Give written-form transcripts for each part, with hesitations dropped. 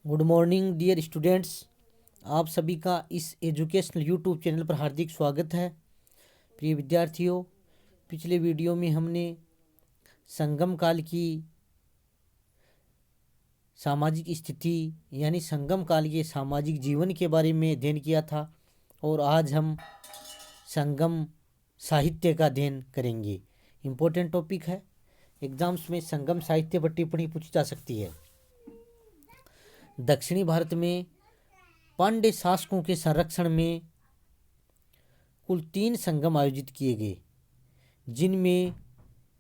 Good morning dear students. आप सभी का इस एजुकेशनल यूट्यूब चैनल पर हार्दिक स्वागत है। प्रिय विद्यार्थियों, पिछले वीडियो में हमने संगम काल की सामाजिक स्थिति यानी संगम काल के सामाजिक जीवन के बारे में अध्ययन किया था और आज हम संगम साहित्य का अध्ययन करेंगे। इम्पोर्टेंट टॉपिक है, एग्जाम्स में संगम साहित्य पर टिप्पणी पूछी जा सकती है। दक्षिणी भारत में पांड्य शासकों के संरक्षण में कुल 3 संगम आयोजित किए गए, जिनमें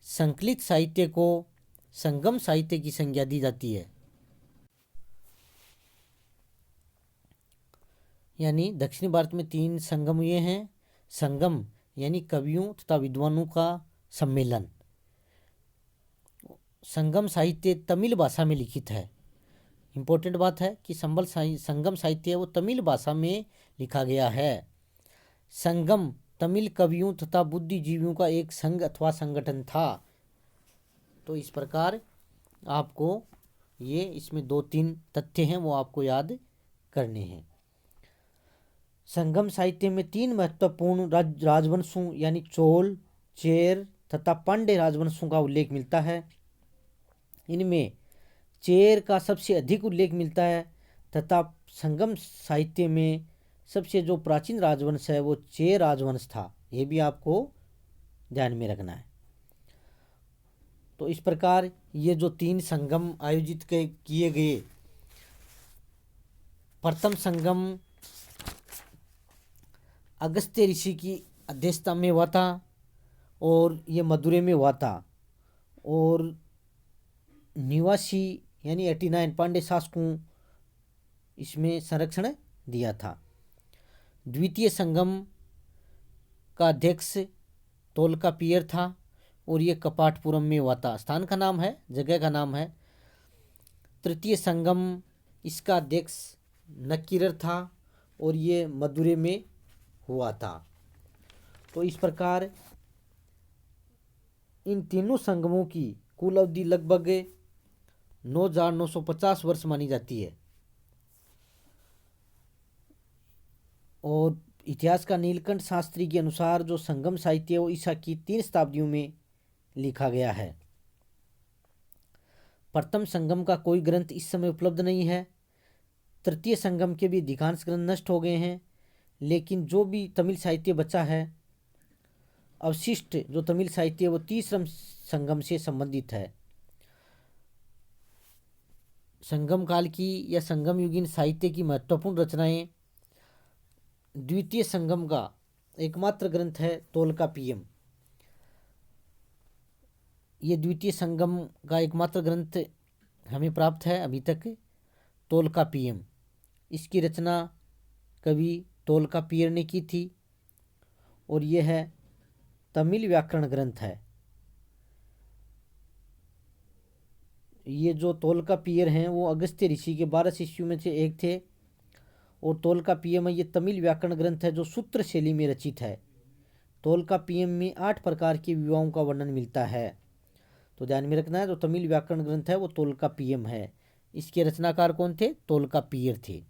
संकलित साहित्य को संगम साहित्य की संज्ञा दी जाती है। यानी दक्षिणी भारत में 3 संगम हुए हैं। संगम यानी कवियों तथा विद्वानों का सम्मेलन। संगम साहित्य तमिल भाषा में लिखित है। इम्पोर्टेंट बात है कि संगम साहित्य वो तमिल भाषा में लिखा गया है। संगम तमिल कवियों तथा बुद्धिजीवियों का एक संघ अथवा संगठन था। तो इस प्रकार आपको ये इसमें 2-3 तथ्य हैं वो आपको याद करने हैं। संगम साहित्य में 3 महत्वपूर्ण राजवंशों यानी चोल, चेर तथा पांड्य राजवंशों का उल्लेख मिलता है। इनमें चेर का सबसे अधिक उल्लेख मिलता है तथा संगम साहित्य में सबसे जो प्राचीन राजवंश है वो चेर राजवंश था। ये भी आपको ध्यान में रखना है। तो इस प्रकार ये जो 3 संगम आयोजित किए गए, प्रथम संगम अगस्त्य ऋषि की अध्यक्षता में हुआ था और ये मदुरै में हुआ था और निवासी यानी 89 पांड्य शासकों इसमें संरक्षण दिया था। द्वितीय संगम का अध्यक्ष तोलकापियर था और ये कपाटपुरम में हुआ था। स्थान का नाम है, जगह का नाम है। तृतीय संगम इसका अध्यक्ष नक्कीरर था और ये मदुरै में हुआ था। तो इस प्रकार इन तीनों संगमों की कुल अवधि लगभग 9,950 वर्ष मानी जाती है और इतिहास का नीलकंठ शास्त्री के अनुसार जो संगम साहित्य वो ईसा की 3 शताब्दियों में लिखा गया है। प्रथम संगम का कोई ग्रंथ इस समय उपलब्ध नहीं है। तृतीय संगम के भी अधिकांश ग्रंथ नष्ट हो गए हैं, लेकिन जो भी तमिल साहित्य बचा है, अवशिष्ट जो तमिल साहित्य वो तीसरा संगम से संबंधित है। संगम काल की या संगम युगीन साहित्य की महत्वपूर्ण रचनाएं द्वितीय संगम का एकमात्र ग्रंथ है तोलकापियम। ये द्वितीय संगम का एकमात्र ग्रंथ हमें प्राप्त है अभी तक, तोलकापियम। इसकी रचना कवि तोलकापियर ने की थी और यह है तमिल व्याकरण ग्रंथ है। ये जो तोलकापियर हैं वो अगस्त्य ऋषि के 12 शिष्यों में से एक थे और तोलकापियम ये तमिल व्याकरण ग्रंथ है जो सूत्र शैली में रचित है। तोलकापियम में 8 प्रकार के विवाहों का वर्णन मिलता है। तो ध्यान में रखना है, जो तमिल व्याकरण ग्रंथ है वो तोलकापियम है। इसके रचनाकार कौन थे? तोलकापियर थे।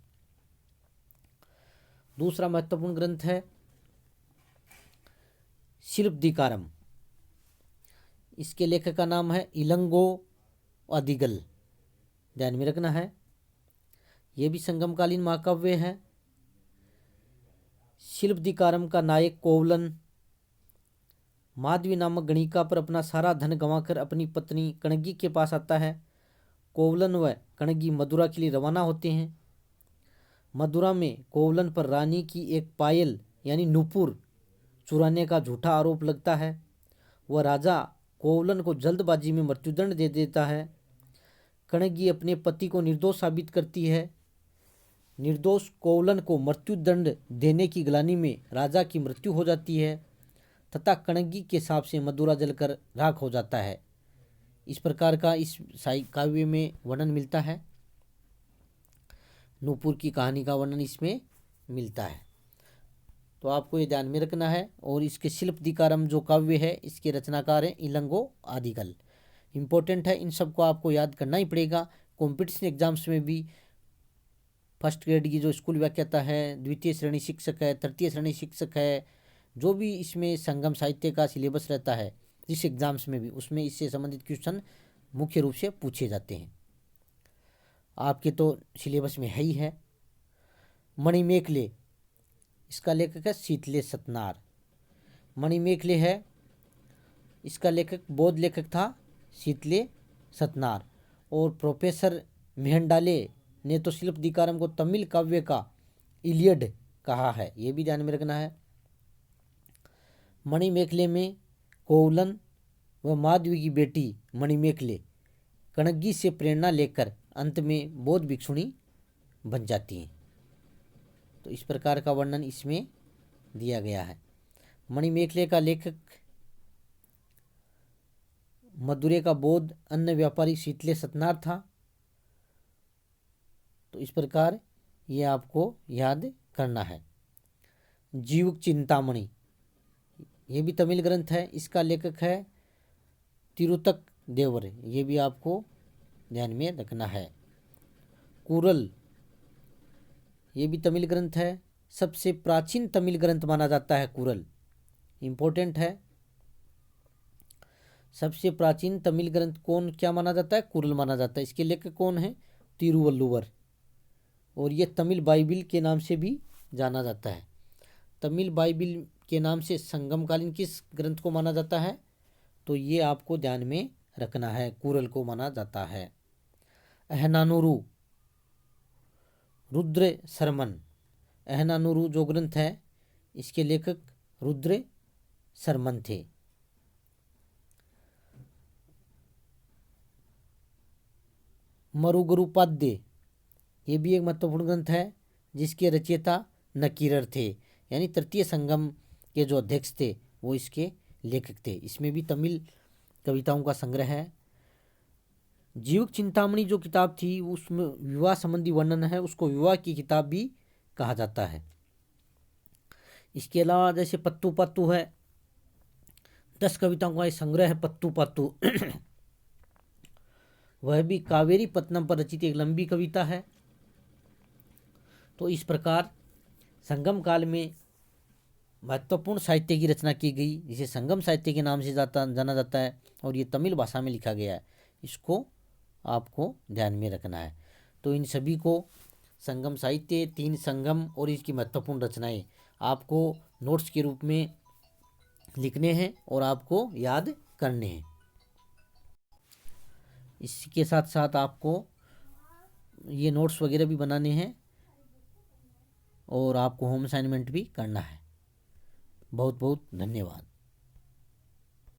दूसरा महत्वपूर्ण ग्रंथ है शिल्पदीकारम। इसके लेखक का नाम है इलंगो आदिगल। ध्यान में रखना है, यह भी संगमकालीन महाकाव्य है। शिल्पदीकारम का नायक कोवलन माधवी नामक गणिका पर अपना सारा धन गंवाकर अपनी पत्नी कणगी के पास आता है। कोवलन व कणगी मदुरा के लिए रवाना होते हैं। मदुरा में कोवलन पर रानी की एक पायल यानी नूपुर चुराने का झूठा आरोप लगता है। वह राजा कोवलन को जल्दबाजी में मृत्युदंड दे देता है। कणगी अपने पति को निर्दोष साबित करती है। निर्दोष कोवलन को मृत्युदंड देने की ग्लानि में राजा की मृत्यु हो जाती है तथा कणगी के हिसाब से मदुरा जलकर राख हो जाता है। इस प्रकार का इस काव्य में वर्णन मिलता है। नूपुर की कहानी का वर्णन इसमें मिलता है। तो आपको ये ध्यान में रखना है। और इसके शिल्पदीकारम जो काव्य है इसके रचनाकार हैं इलंगो आदिगल। इम्पोर्टेंट है, इन सबको आपको याद करना ही पड़ेगा। कॉम्पिटिशन एग्जाम्स में भी फर्स्ट ग्रेड की जो स्कूल व्याख्याता है, द्वितीय श्रेणी शिक्षक है, तृतीय श्रेणी शिक्षक है, जो भी इसमें संगम साहित्य का सिलेबस रहता है जिस एग्जाम्स में भी, उसमें इससे संबंधित क्वेश्चन मुख्य रूप से पूछे जाते हैं। आपके तो सिलेबस में है ही है। मणिमेखले, इसका लेखक है शीतले सतनार। मणिमेखले है, इसका लेखक बौद्ध लेखक था शीतले सतनार। और प्रोफेसर मेहंडाले ने तो शिल्पदीकारम को तमिल काव्य का इलियड कहा है, ये भी ध्यान में रखना है। मणिमेखले में कोवलन व माधवी की बेटी मणिमेखले कणगी से प्रेरणा लेकर अंत में बौद्ध भिक्षुणी बन जाती हैं। तो इस प्रकार का वर्णन इसमें दिया गया है। मणिमेखले का लेखक मदुरै का बौद्ध अन्न व्यापारी शीतले सतनार था। तो इस प्रकार ये आपको याद करना है। जीवक चिंतामणि, ये भी तमिल ग्रंथ है, इसका लेखक है तिरुतक देवर, ये भी आपको ध्यान में रखना है। कुरल, ये भी तमिल ग्रंथ है, सबसे प्राचीन तमिल ग्रंथ माना जाता है कुरल, इंपॉर्टेंट है। सबसे प्राचीन तमिल ग्रंथ कौन क्या माना जाता है? कुरल माना जाता है। इसके लेखक कौन है? तिरुवल्लुवर। और ये तमिल बाइबिल के नाम से भी जाना जाता है। तमिल बाइबिल के नाम से संगमकालीन किस ग्रंथ को माना जाता है? तो ये आपको ध्यान में रखना है, कुरल को माना जाता है। अहनानुरु, रुद्र शर्मन। अहनानुरु जो ग्रंथ है इसके लेखक रुद्र शर्मन थे। मरुगरुपाद्य, ये भी एक महत्वपूर्ण ग्रंथ है जिसके रचयिता नकीरर थे, यानी तृतीय संगम के जो अध्यक्ष थे वो इसके लेखक थे। इसमें भी तमिल कविताओं का संग्रह है। जीवक चिंतामणि जो किताब थी उसमें विवाह संबंधी वर्णन है, उसको विवाह की किताब भी कहा जाता है। इसके अलावा जैसे पत्तू पातू है, 10 कविताओं का ये संग्रह है पत्तू पातू वह भी कावेरी पत्तनम पर रचित एक लंबी कविता है। तो इस प्रकार संगम काल में महत्वपूर्ण साहित्य की रचना की गई जिसे संगम साहित्य के नाम से जाना जाता है, और ये तमिल भाषा में लिखा गया है। इसको आपको ध्यान में रखना है। तो इन सभी को संगम साहित्य, 3 संगम और इसकी महत्वपूर्ण रचनाएं आपको नोट्स के रूप में लिखने हैं और आपको याद करने हैं। इसके साथ साथ आपको ये नोट्स वगैरह भी बनाने हैं और आपको होम असाइनमेंट भी करना है। बहुत बहुत धन्यवाद।